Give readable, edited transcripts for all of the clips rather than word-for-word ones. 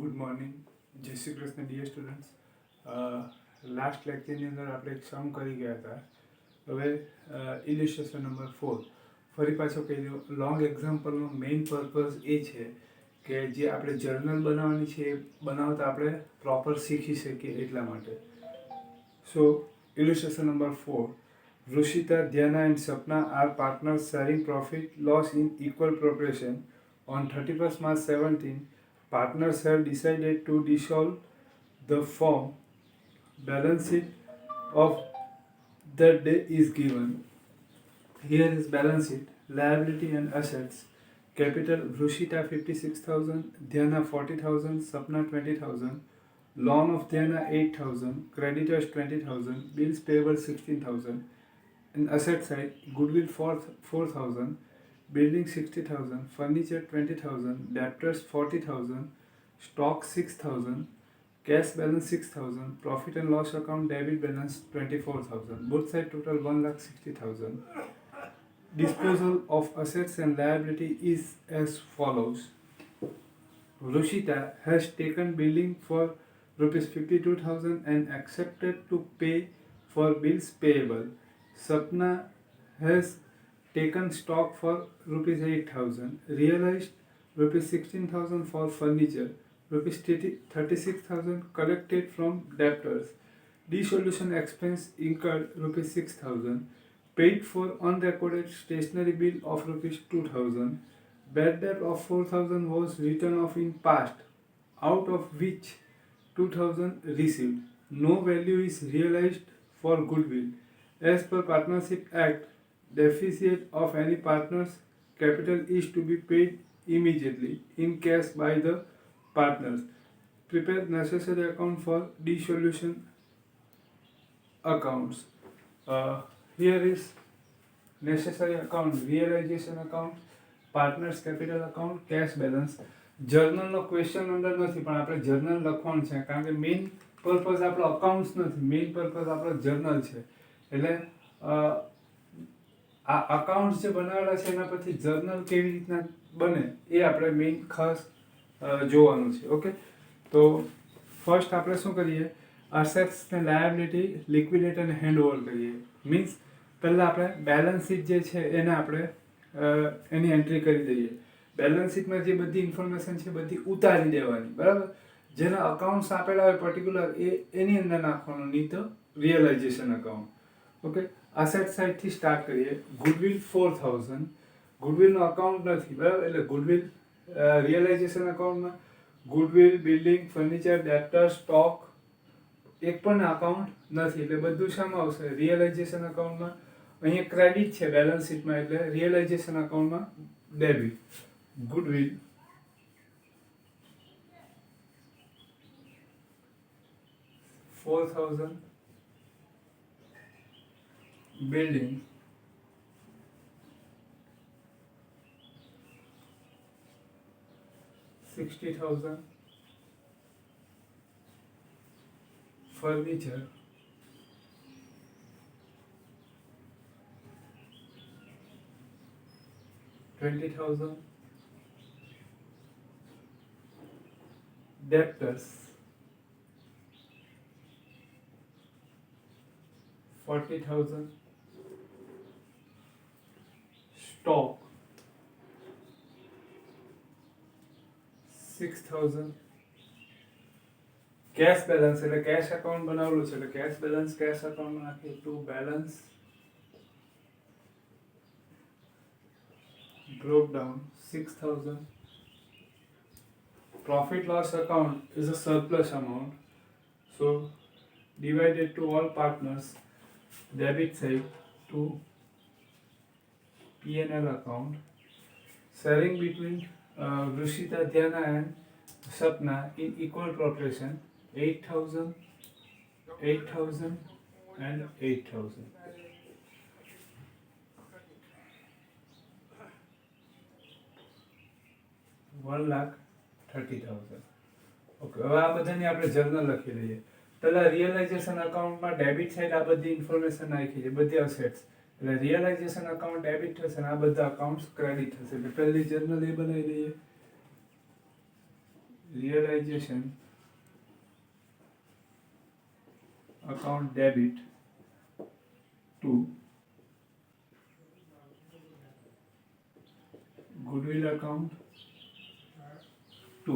Good morning, જય Shri Krishna dear students. Last લેક્ચરની અંદર આપણે એક સમ કરી ગયા હતા. હવે ઇલિસ્ટ્રેશન નંબર 4 ફરી પાછો કહી દઉં. લોંગ એક્ઝામ્પલનો મેઇન પર્પઝ એ છે કે જે આપણે જર્નલ બનાવવાની છે એ બનાવતા આપણે પ્રોપર શીખી શકીએ એટલા માટે. સો ઇલિસ્ટ્રેશન number 4, Rushita, Diana and Sapna are partners sharing profit loss in equal proportion. On 31st March 17, partners have decided to dissolve the firm. Balance sheet of that day is given. Here is balance sheet, liability and assets. Capital: Rushita 56,000, Diana 40,000, Sapna 20,000. Loan of Diana 8,000, creditors 20,000, bills payable 16,000. In asset side, goodwill 4,000, building 60,000, furniture 20,000, debtors 40,000, stock 6,000, cash balance 6,000, profit and loss account debit balance 24,000. Both side total 1,60,000. Disposal of assets and liability is as follows. Rushita has taken billing for rupees 52,000 and accepted to pay for bills payable. Sapna has taken stock for rupees 8,000, realized rupees 16,000 for furniture, rupees 36,000 collected from debtors, dissolution expense incurred rupees 6,000, paid for unrecorded stationery bill of rupees 2,000, bad debt of 4,000 was written off in past, out of which 2,000 received. No value is realized for goodwill. As per Partnership Act, deficit of any partner's capital is to be paid immediately in cash by the partners. Prepare necessary account for dissolution accounts. Here is necessary account, realization account, partners capital account, cash balance. જર્નલનો question અંદર નથી પણ આપણે journal લખવાનું છે કારણ કે main purpose આપણો અકાઉન્ટ્સ નથી, મેઇન પર્પઝ આપણો જર્નલ છે. એટલે આ અકાઉન્ટ્સ જે બનાવેલા છે એના પરથી જર્નલ કેવી રીતના બને એ આપણે મેઇન ખાસ જોવાનું છે. ઓકે, તો ફર્સ્ટ આપણે શું કરીએ, અસેટ્સ ને લાયબિલિટી લિક્વિડેટ અને હેન્ડઓવર કરીએ. મીન્સ પહેલાં આપણે બેલેન્સ શીટ જે છે એને આપણે એની એન્ટ્રી કરી દઈએ. બેલેન્સ શીટમાં જે બધી ઇન્ફોર્મેશન છે બધી ઉતારી દેવાની, બરાબર. જેના અકાઉન્ટ્સ આપેલા હોય પર્ટિક્યુલર એની અંદર નાખવાનું, નહીં તો રિયલાઇઝેશન અકાઉન્ટ. ઓકે, અસેટ સાઇડથી સ્ટાર્ટ કરીએ. ગુડવિલ 4,000, ગુડવિલનો અકાઉન્ટ નથી, બરાબર. એટલે ગુડવિલ રિયલાઇઝેશન અકાઉન્ટમાં ગુડવિલ, બિલ્ડિંગ, ફર્નિચર, ડેપ્ટર, સ્ટોક એક પણ અકાઉન્ટ નથી. એટલે બધું શામાં આવશે? રિયલાઇઝેશન અકાઉન્ટમાં. અહીંયા ક્રેડિટ છે બેલેન્સ શીટમાં, એટલે રિયલાઇઝેશન અકાઉન્ટમાં debit. Goodwill 4,000, building 60,000, furniture 20,000, debtors 40,000, stock 6,000, cash balance એટલે કેશ અકાઉન્ટ બનાવેલું છે એટલે કેશ બેલેન્સ કેશ અકાઉન્ટમાં નાખીએ. To balance broke down 6,000. Profit loss account is a surplus amount, so divided to all partners. Debit side to P&L account. Sharing between Rushita, Diana and Sapna in equal proportion. 8,000, 8,000 and 8,000. $1,30,000. Okay, હવે આ બધાની આપણે journal લખી લઈએ. પહેલાં realisation અકાઉન્ટમાં debit side આ બધી ઇન્ફોર્મેશન નાખી છે, બધી અસેટ્સ. એટલે રિયલાઇઝેશન અકાઉન્ટ ડેબિટ થશે અને આ બધા અકાઉન્ટ્સ ક્રેડિટ થશે. એટલે પહેલી જર્નલ એ બનાવી દઈએ. realization account debit to goodwill account to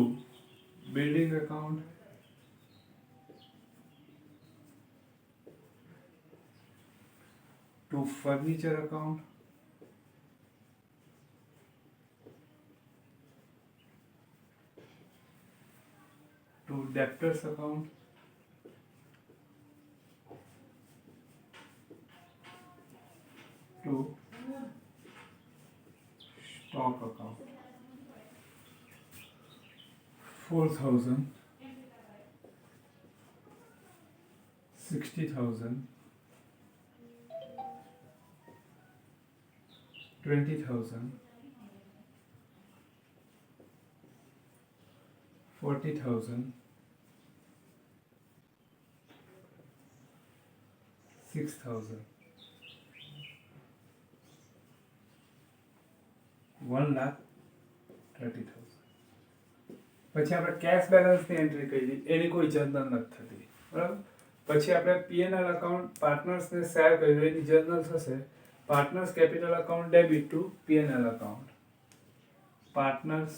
building account to furniture account to debtors account to stock account. 4,000, 60,000, 20,000, 40,000, 6,000, 1,30,000. પછી આપણે કેશ બેલેન્સની એન્ટ્રી કરી એની કોઈ જર્નલ નથી થતી, બરાબર. પછી આપણે P&L અકાઉન્ટ પાર્ટનર્સને શેર કર્યું એની જર્નલ થશે partners capital account debit two P&L account. Partners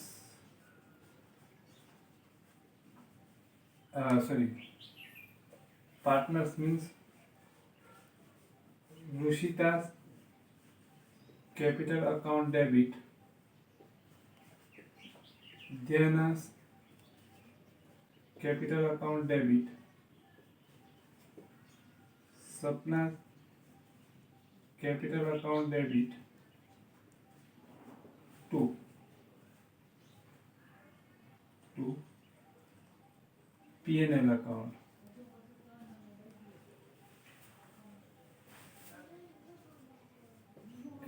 means Rushita's capital account debit, Diana's capital account debit, Sapna's capital account debit to P&L account.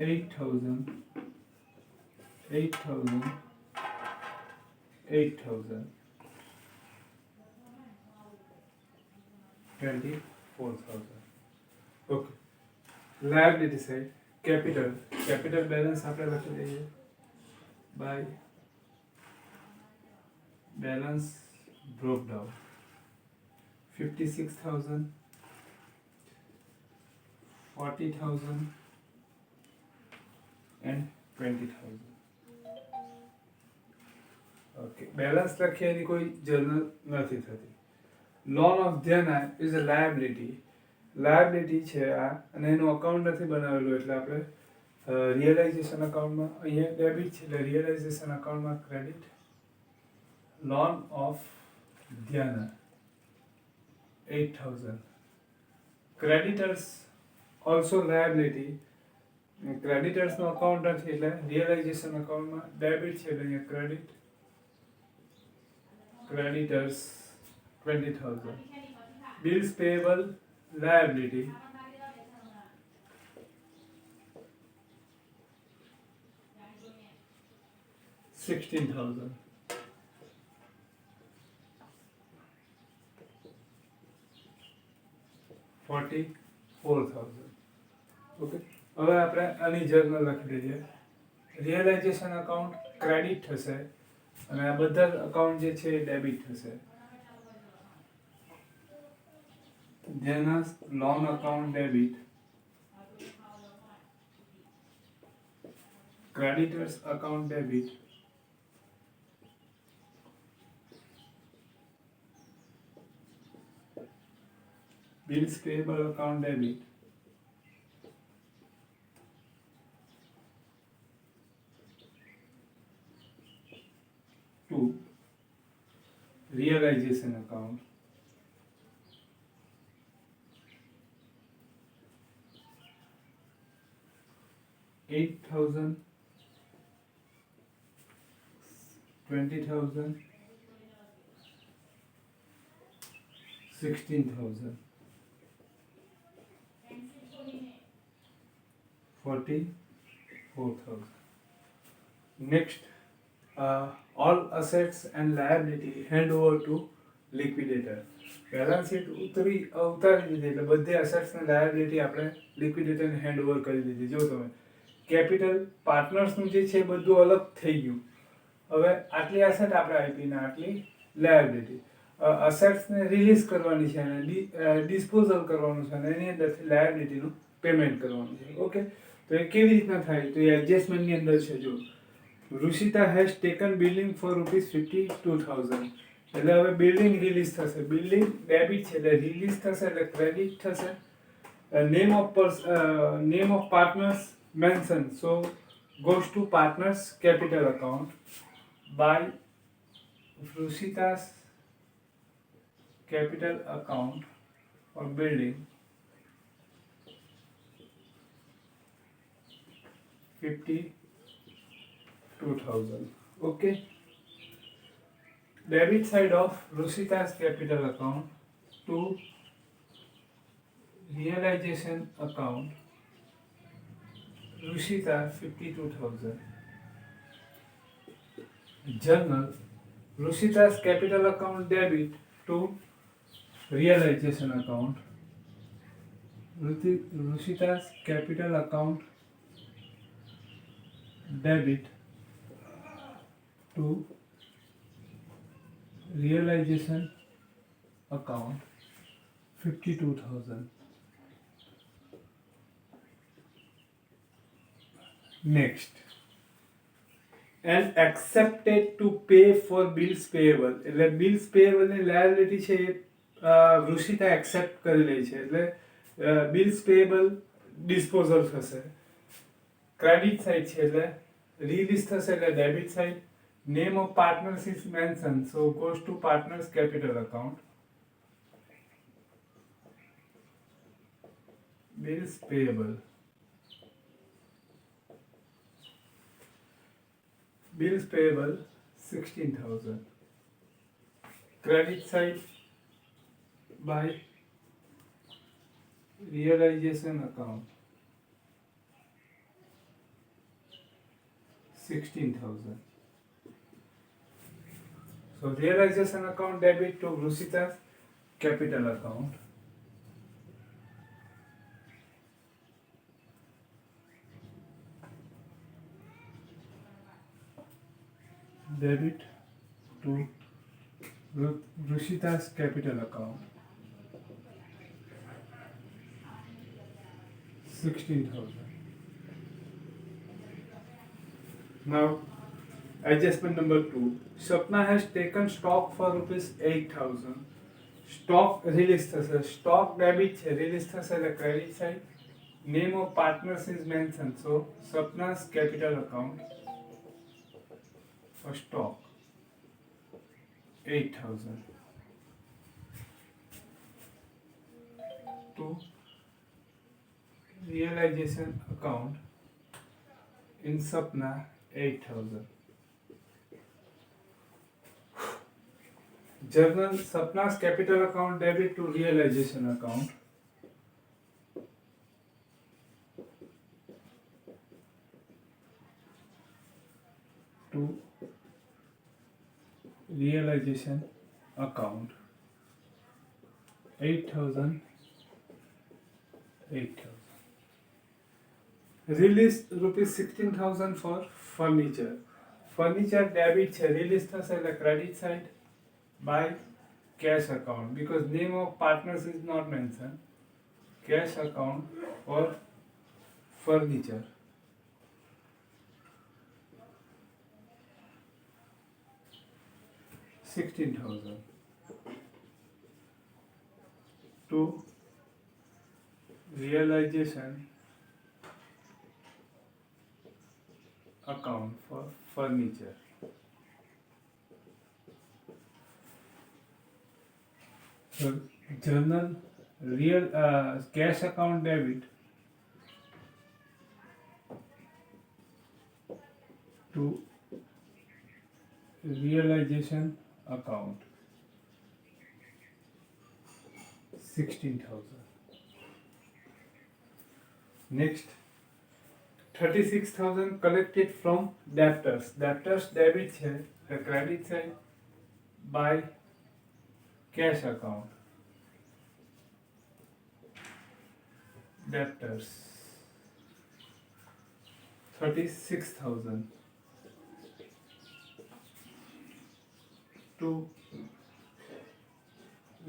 $8,000, 24,000. Okay. Liability side, capital balance આપણે લખી દઈએ by balance broke down. 56,000, 40,000 and 20,000. ઓકે, balance લખીએ એની કોઈ journal નથી થતી. Loan of Dhyana is a liability છે આ, અને એનું અકાઉન્ટ નથી બનાવેલું એટલે આપણે રિયલાઇઝેશન અકાઉન્ટમાં અહીંયા ડેબિટ છે એટલે રિયલાઇઝેશન અકાઉન્ટમાં credit. Loan of Dhyana 8,000. Creditors also liability, ક્રેડિટર્સનો અકાઉન્ટ નથી એટલે રિયલાઇઝેશન અકાઉન્ટમાં ડેબિટ છે એટલે અહીંયા credit. Creditors 20,000. Bills payable liability 16,000. 44,000. Okay, હવે આપણે આની જર્નલ લખી દઈએ. રિયલાઇઝેશન અકાઉન્ટ ક્રેડિટ થશે અને આ બધા અકાઉન્ટ જે છે એ ડેબિટ થશે. જેના loan account debit, creditors account debit, bills payable account debit, to realization account, $8,000, 20,000, 16,000, 44,000. Next, all assets and liability hand over to liquidator. Balance sheet ઉતારી દીધી એટલે બધી અસેટ્સ અને લાયબિલિટી આપણે લિક્વિડેટરને હેન્ડ ઓવર કરી દીધી. જો તમે કેપિટલ પાર્ટનર્સનું જે છે બધું અલગ થઈ ગયું. હવે આટલી એસેટ આપણે આપી ને આટલી લાયબિલિટી. અસેટ્સને રિલીઝ કરવાની છે અને ડિસ્પોઝલ કરવાનું છે અને એની અંદરથી લાયબિલિટીનું પેમેન્ટ કરવાનું છે. ઓકે, તો એ કેવી રીતના થાય તો એ એડજસ્ટમેન્ટની અંદર છે. જો Rushita has taken building for ₹52,000, એટલે હવે બિલ્ડિંગ રિલીઝ થશે. બિલ્ડિંગ ડેબિટ છે એટલે રિલીઝ થશે એટલે ક્રેડિટ થશે. Name of partners mention, so goes to partners capital account by Rushita's capital account for building 52,000. Okay, debit side of Rushita's capital account to realization account Rushita 52,000. Journal Rushita's capital account debit to realization account. Rushita's capital account debit to realization account 52,000. Next, and accepted to pay for bills payable, એટલે bills payable ની liability છે એ વૃષિતા accept કરી લે છે એટલે bills payable disposal થશે. Credit side છે એટલે રિલીઝ થશે એટલે debit side. Name of partners is mention, so goes to partners capital account. bills payable, bills payable 16,000. Credit side by realization account 16,000. So realization account debit to Rushita's capital account. Debit to Rushita's capital account 16,000. Now, adjustment number 2. Sapna has taken stock for ₹8,000. Stock release થશે. Stock debit છે, release થશે એટલે credit side. Name of partners is mentioned, so Sapna's capital account for stock 8,000 to realization account in Sapna 8,000. Journal Sapna's capital account debit to realization account to realization account 8,000. Release ₹16,000 for furniture. Furniture debit છે, release થશે એટલે credit side by cash account, because name of partners is not mentioned. Cash account for furniture. $16,000 to realization account for furniture. So journal real cash account debit to realization account 16,000. Next, 36,000 collected from debtors. Debtors debit છે, the credit side by cash account. Debtors 36,000 to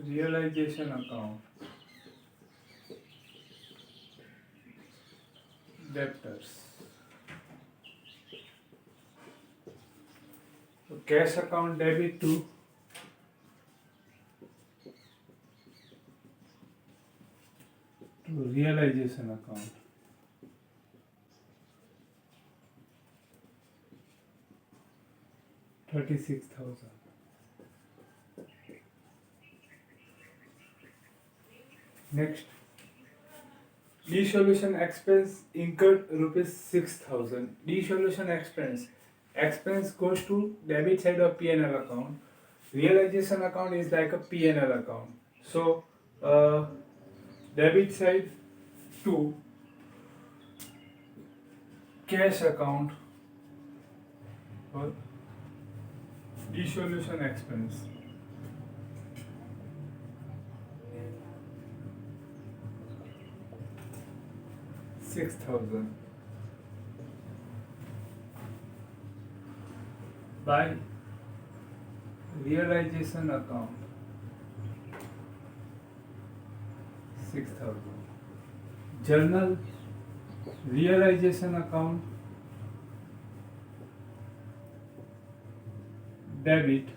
realization account, debtors. So cash account debit to realization account. $36,000. Next, dissolution expense incurred ₹6,000. Dissolution expense goes to debit side of P&L account. Realization account is like a P&L account. So debit side to cash account or dissolution expense. $6,000 by realization account. 6,000. Journal realization account debit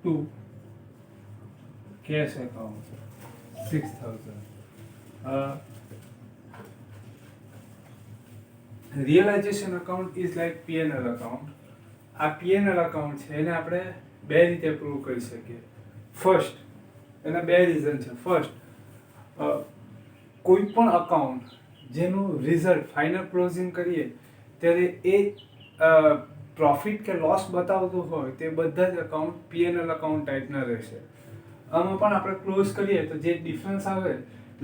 to cash account. 6,000. Realization account is like P&L account. આ P&L account છે એને આપણે બે રીતે prove કરી શકીએ. First, એના બે રીઝન છે. ફર્સ્ટ, કોઈ પણ અકાઉન્ટ જેનું રિઝલ્ટ ફાઇનલ ક્લોઝિંગ કરીએ ત્યારે એ પ્રોફિટ કે લોસ બતાવતું હોય તે બધા જ અકાઉન્ટ P&L અકાઉન્ટ ટાઈપના રહેશે. આમાં પણ આપણે ક્લોઝ કરીએ તો જે ડિફરન્સ આવે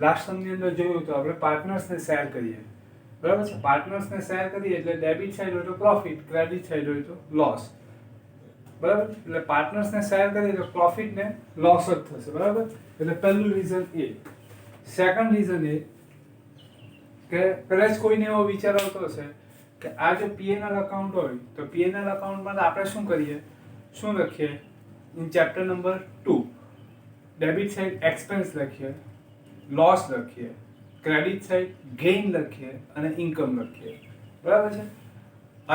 લાસ્ટ સમની અંદર જોયું તો આપણે પાર્ટનર્સને શેર કરીએ, બરાબર છે. પાર્ટનર્સને શેર કરીએ એટલે ડેબિટ સાઈડ હોય તો પ્રોફિટ, ક્રેડિટ સાઈડ હોય તો લોસ, બરાબર. એટલે પાર્ટનર્સને શેર કરીએ તો પ્રોફિટ ને લોસ જ થશે, બરાબર. એટલે પહેલું રીઝન એ. સેકન્ડ રીઝન એ કે કદાચ કોઈને એવો વિચાર આવતો હશે કે આ જો P&L અકાઉન્ટ હોય તો P&L અકાઉન્ટમાં આપણે શું કરીએ, શું લખીએ? In chapter number 2 debit side expense લખીએ, લોસ લખીએ, ક્રેડિટ સાઈડ ગેઇન લખીએ અને ઇન્કમ લખીએ, બરાબર છે.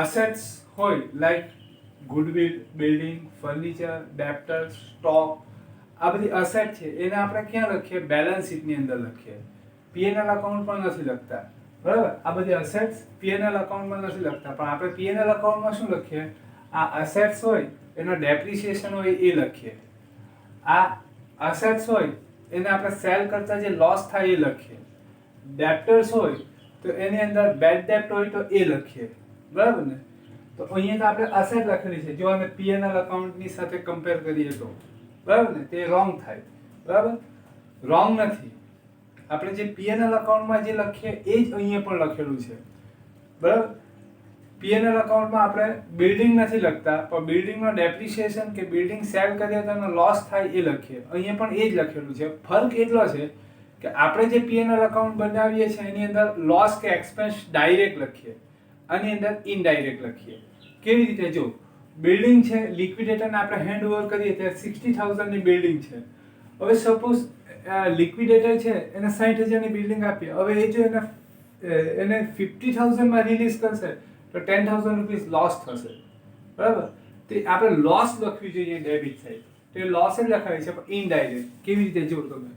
અસેટ્સ હોય like goodwill, building, furniture, debtors, stock, આ બધી અસેટ છે એને આપણે ક્યાં લખીએ? બેલેન્સ શીટની અંદર લખીએ. P&L અકાઉન્ટમાં નથી લખતા, બરાબર. આ બધી અસેટ્સ P&L અકાઉન્ટમાં નથી લખતા, પણ આપણે P&L અકાઉન્ટમાં શું લખીએ? આ અસેટ્સ હોય એનો ડેપ્રિસિએશન હોય એ લખીએ. આ અસેટ્સ હોય એને આપણે સેલ કરતા જે લોસ થાય એ લખીએ. ડેપ્ટર્સ હોય તો એની અંદર બેડ ડેપ્ટ હોય તો એ લખીએ, બરાબર ને. તો અહીંયા તો આપણે અસેટ લખેલી છે, જો અમે P&L અકાઉન્ટની સાથે કમ્પેર કરીએ તો, બરાબર ને, તે રોંગ થાય, બરાબર. રોંગ નથી, આપણે જે P&L અકાઉન્ટમાં જે લખીએ એ જ અહીંયા પણ લખેલું છે, બરાબર. P&L અકાઉન્ટમાં આપણે બિલ્ડિંગ નથી લખતા, પણ બિલ્ડિંગનો ડેપ્રિસિએશન કે બિલ્ડિંગ સેલ કરીએ તો એનો લોસ થાય એ લખીએ. અહીંયા પણ એ જ લખેલું છે. ફરક એટલો છે કે આપણે જે P&L અકાઉન્ટ બનાવીએ છીએ એની અંદર લોસ કે એક્સપેન્સ ડાયરેક્ટ લખીએ, આની અંદર ઇનડાયરેક્ટ લખીએ. કેવી રીતે? જો બિલ્ડિંગ છે, લિક્વિડેટરને આપણે હેન્ડ ઓવર કરીએ ત્યારે 60,000 ની બિલ્ડિંગ છે. હવે સપોઝ લિક્વિડેટર છે એને 60,000 ની બિલ્ડિંગ આપીએ, હવે એ જો એને 50,000 માં રિલીઝ કરશે તો 10,000 રૂપીસ લોસ થશે, બરાબર. તે આપણે લોસ લખવી જોઈએ ડેબિટ સાઈડ, તો એ લોસ જ લખાવી છે પણ ઇનડાયરેક્ટ. કેવી રીતે? જો તમે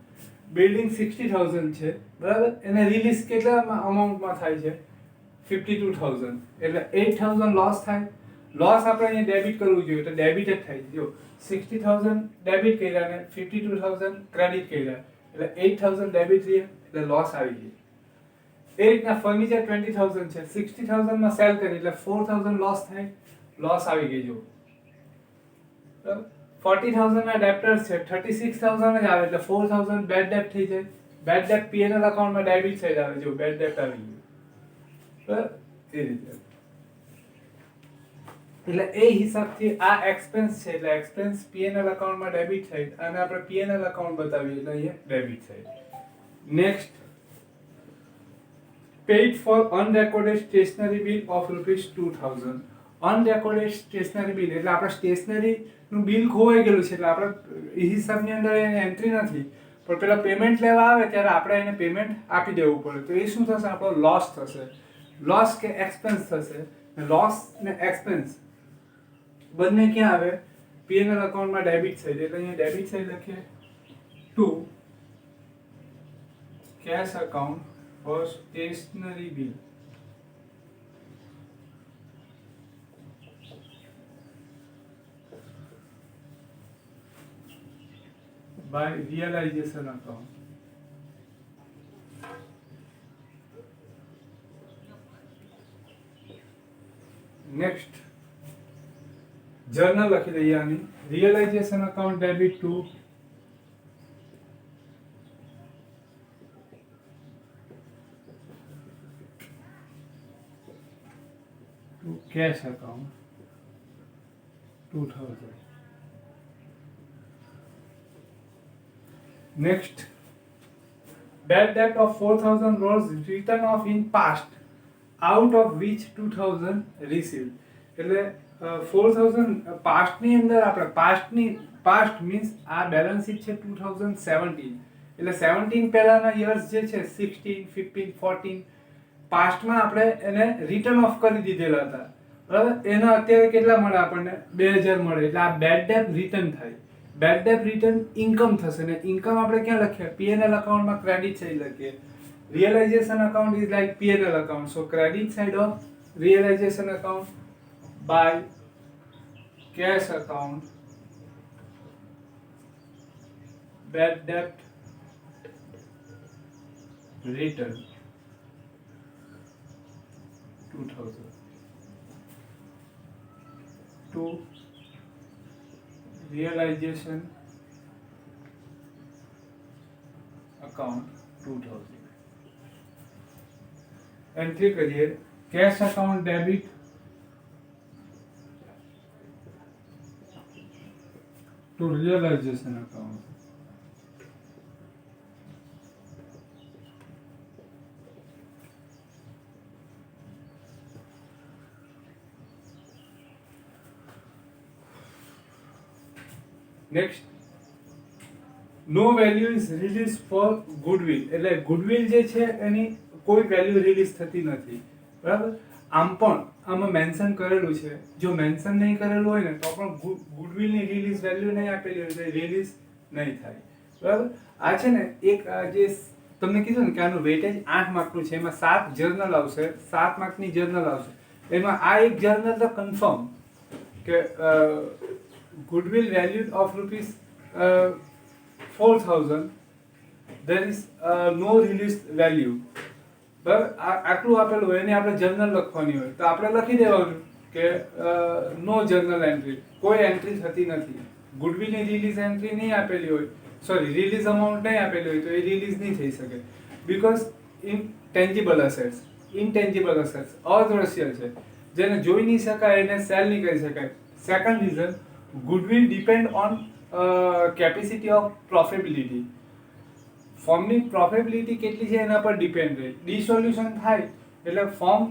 બિલ્ડિંગ 60,000 છે, બરાબર, એને રિલીઝ કેટલા અમાઉન્ટમાં થાય છે? 52,000, એટલે 8,000 લોસ થાય. લોસ આપણે અહીંયા ડેબિટ કરવું જોઈએ તો ડેબિટ જ થાય. જો 60,000 ડેબિટ કર્યા અને 52,000 ક્રેડિટ કર્યા એટલે 8,000 ડેબિટ થયા એટલે લોસ આવી ગઈ. એ રીતના ફર્નિચર 20,000 છે, 60,000 માં સેલ કરી એટલે 4,000 લોસ થાય, લોસ આવી ગઈ. જો 40,000 ના ડેપ્ટર્સ છે, 36,000 જ આવે એટલે 4,000 બેડ ડેપ્ટ થઈ જાય. બેડ ડેપ્ટ P&L અકાઉન્ટમાં ડેબિટ સાઈડ આવે. જો બેડ ડેપ્ટ આવી ગયું, બરાબર. એ રીતે એટલે એ હિસાબથી આ એક્સપેન્સ છે એટલે એક્સપેન્સ P&L અકાઉન્ટમાં ડેબિટ સાઈડ અને આપણે P&L અકાઉન્ટ બતાવીએ એટલે અહીંયા debit side. Next, paid for unrecorded stationery bill of ₹2,000. Unrecorded stationery bill એટલે આપણે સ્ટેશનરીનું બિલ ખોવાઈ ગયેલું છે એટલે આપણે એ હિસાબની અંદર એને એન્ટ્રી નથી, પણ પેલા પેમેન્ટ લેવા આવે ત્યારે આપણે એને પેમેન્ટ આપી દેવું પડે, તો એ શું થશે, આપણો લોસ થશે, લોસ કે એક્સપેન્સ થશે. લોસ ને એક્સપેન્સ બંને ક્યાં આવે, પીએનએલ અકાઉન્ટમાં ડેબિટ સાઈડ, એટલે અહીંયા ડેબિટ સાઈડ લખીએ to cash account for stationery bill by realization account. Next, journal લખી દઈએ આની, realization account debit to cash account 2000. Next, bad debt of 4,000 was written off in past, out of which 2,000 received. એટલે 4,000 પાસ્ટની અંદર આપણે past means આ balance sheet છે 2017, એટલે 17 પહેલાના યર્સ જે છે 16, 15, 14 પાસ્ટમાં આપણે એને રિટર્ન ઓફ કરી દીધેલા હતા, બરાબર. એના અત્યારે કેટલા મળે આપણને, 2000 મળે, એટલે આ બેડ ડેટ રિટર્ન થાય. બેડ ડેટ રિટર્ન ઇન્કમ થશે ને ઇન્કમ આપણે ક્યાં લખીએ, પીએનએલ અકાઉન્ટમાં ક્રેડિટ સાઈડ લખીએ. realization account is like P&L account, so credit side of realization account by cash account, bad debt return 2000 to realization account 2000. Entry करिए, cash account debit to realization account. Next, no value is release for goodwill, એટલે goodwill જે છે એની કોઈ value release થતી નથી, બરાબર. આમ પણ આમાં મેન્શન કરેલું છે, જો મેન્શન નહીં કરેલું હોય ને તો પણ ગુડવિલની રિલીઝ વેલ્યુ નહીં આપેલી હોય તો રિલીઝ નહીં થાય, બરાબર. આ છે ને એક જે તમને કીધું ને કે આનું વેટેજ 8 માર્કનું છે, એમાં 7 જર્નલ આવશે, 7 માર્કની જર્નલ આવશે, એમાં આ એક જર્નલ તો કન્ફર્મ કે goodwill valued of rupees 4,000, there is no released value, બરાબર. આટલું આપેલું હોય એની આપણે જર્નલ લખવાની હોય તો આપણે લખી દેવાનું કે નો જર્નલ એન્ટ્રી, કોઈ એન્ટ્રી થતી નથી. ગુડવિલની રિલીઝ એન્ટ્રી નહીં આપેલી હોય, સોરી રિલીઝ અમાઉન્ટ નહીં આપેલી હોય તો એ રિલીઝ નહીં થઈ શકે, બીકોઝ ઇનટેન્જિબલ એસેટ્સ, ઇનટેન્જિબલ એસેટ્સ અદ્રશ્ય છે, જેને જોઈ નહીં શકાય એને સેલ નહીં કરી શકાય. Second reason, goodwill depend on capacity of profitability. ફોર્મની પ્રોફિટેબિલિટી કેટલી છે એના પર ડિપેન્ડ રહે. ડિસોલ્યુશન થાય એટલે ફોર્મ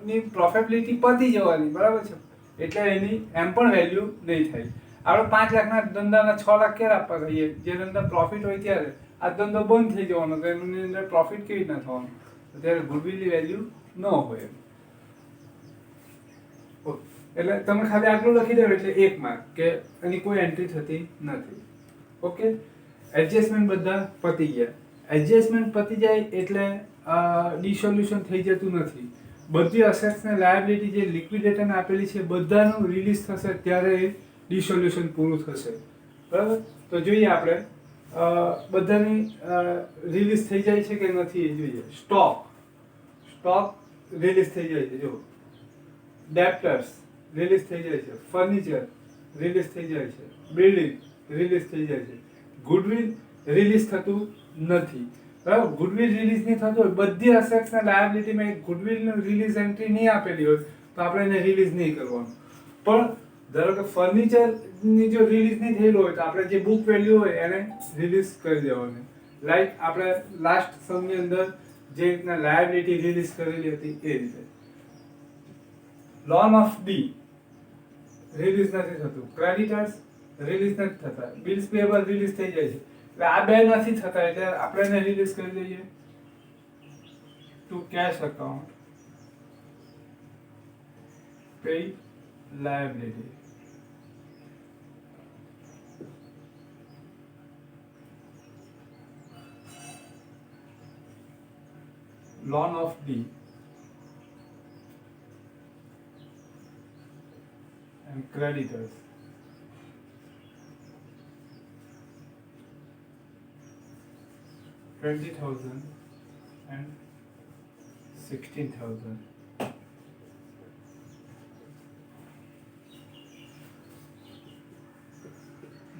ની પ્રોફિટેબિલિટી પતી જવાની, બરાબર છે, એટલે એની એમ પણ વેલ્યુ નહીં થાય. આપણે 5 લાખના ધંધાના 6 લાખ ક્યારે આપવા કહીએ, જે ધંધા પ્રોફિટ હોય ત્યારે. આ ધંધો બંધ થઈ જવાનો તો એની અંદર પ્રોફિટ કેવી રીતના થવાનું, ત્યારે ગુડવિલની વેલ્યુ ન હોય. એટલે તમે ખાલી આટલું લખી દેવો એટલે 1 માર્ક કે એની કોઈ એન્ટ્રી થતી નથી. ઓકે, એડજસ્ટમેન્ટ બધા પતી ગયા. એડજસ્ટમેન્ટ પતી જાય એટલે ડિસોલ્યુશન થઈ જતું નથી. બધી અસેટ્સ ને લાયબિલિટી જે લિક્વિડેટરને આપેલી છે બધાનું રિલીઝ થશે ત્યારે ડિસોલ્યુશન પૂરું થશે, બરાબર. તો જોઈએ આપણે બધાની રિલીઝ થઈ જાય છે કે નથી એ જોઈએ. સ્ટોક રિલીઝ થઈ જાય છે, જો ડેપ્ટર્સ રિલીઝ થઈ જાય છે, ફર્નિચર રિલીઝ થઈ જાય છે, બિલ્ડિંગ રિલીઝ થઈ જાય છે. ગુડવિલ રિલીઝ થતું નથી, બરાબર. ગુડવિલ રિલીઝ નહીં થતું હોય, બધી અસેટ્સ અને લાયબિલિટીમાં એક ગુડવિલનું રિલીઝ એન્ટ્રી નહીં આપેલી હોય તો આપણે એને રિલીઝ નહીં કરવાનું. પણ ધારો કે ફર્નિચરની જો રિલીઝ નહીં થયેલું હોય તો આપણે જે બુક વેલ્યુ હોય એને રિલીઝ કરી દેવાની. લાઈક આપણે લાસ્ટ સમની અંદર જે રીતના લાયબિલિટી રિલીઝ કરેલી હતી એ રીતે. લોન ઓફ ડી રિલીઝ નથી થતું, ક્રેડિટર્સ રિલીઝ નથી થતા, બિલ્સ પેએબલ રિલીઝ થઈ જાય છે. એટલે આ બે નથી થતા એટલે આપણે એને રિલીઝ કરી દઈએ to cash account pay liability. Loan of D and creditors. $20,000 and $16,000.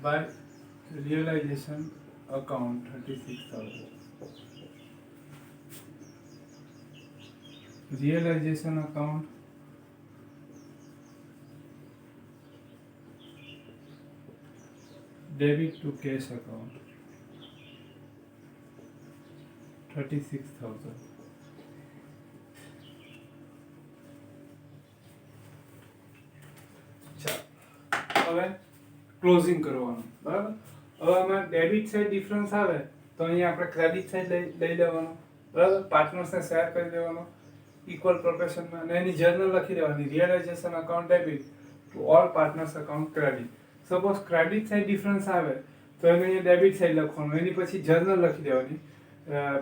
By realization account $36,000. Realization account debit to cash account $36,000. હવે ક્લોઝિંગ કરવાનું બરાબર. હવે આમાં ડેબિટ સાઈડ ડિફરન્સ આવે તો અહીંયા આપણે ક્રેડિટ સાઈડ લઈ લેવાનું બરાબર, પાર્ટનર્સને શેર કરી દેવાનો ઇક્વલ પ્રોપોર્શનમાં અને એની જર્નલ લખી દેવાની realization account debit to all partners account credit. Suppose credit side difference આવે તો એને અહીંયા ડેબિટ સાઈડ લખવાનું, એની પછી જર્નલ લખી દેવાની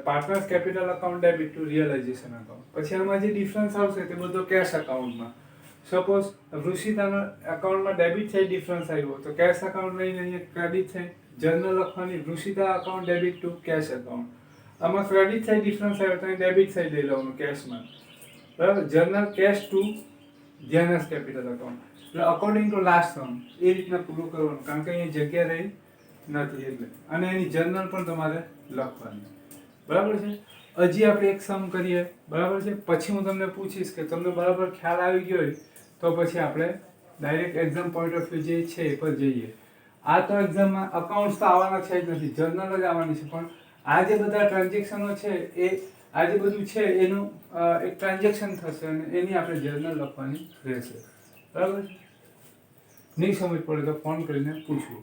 partners capital account debit to realization account. પછી આમાં જે ડિફરન્સ આવશે તે બધો કેશ અકાઉન્ટમાં. સપોઝ વૃષિતાના અકાઉન્ટમાં ડેબિટ સાઈડ ડિફરન્સ આવ્યો તો કેશ અકાઉન્ટ લઈને અહીંયા ક્રેડિટ સાઈડ જર્નલ લખવાની Vrishita account debit to cash account. આમાં ક્રેડિટ સાઈડ ડિફરન્સ આવ્યો તો ડેબિટ સાઈડ લઈ લેવાનું કેશમાં બરાબર, જર્નલ કેશ ટુ જેનસ કેપિટલ અકાઉન્ટ. એટલે અકોર્ડિંગ ટુ લાસ્ટ સમ એ રીતના પૂરું કરવાનું, કારણ કે અહીંયા જગ્યા રહી નથી એટલે, અને એની જર્નલ પણ તમારે લખવાની બરાબર છે. હજી આપણે એક સમ કરીએ બરાબર છે, પછી હું તમને પૂછીશ કે તમને બરાબર ખ્યાલ આવી ગયો હોય તો પછી આપણે direct exam point of view જે છે એ પર જઈએ. આ તો એક્ઝામમાં અકાઉન્ટ્સ તો આવવાના છે જ નથી, જર્નલ જ આવવાની છે, પણ આ જે બધા ટ્રાન્ઝેક્શનો છે એ આ જે બધું છે એનું એક ટ્રાન્ઝેક્શન થશે અને એની આપણે જર્નલ લખવાની રહેશે બરાબર. નહીં સમજ પડે તો ફોન કરીને પૂછવું.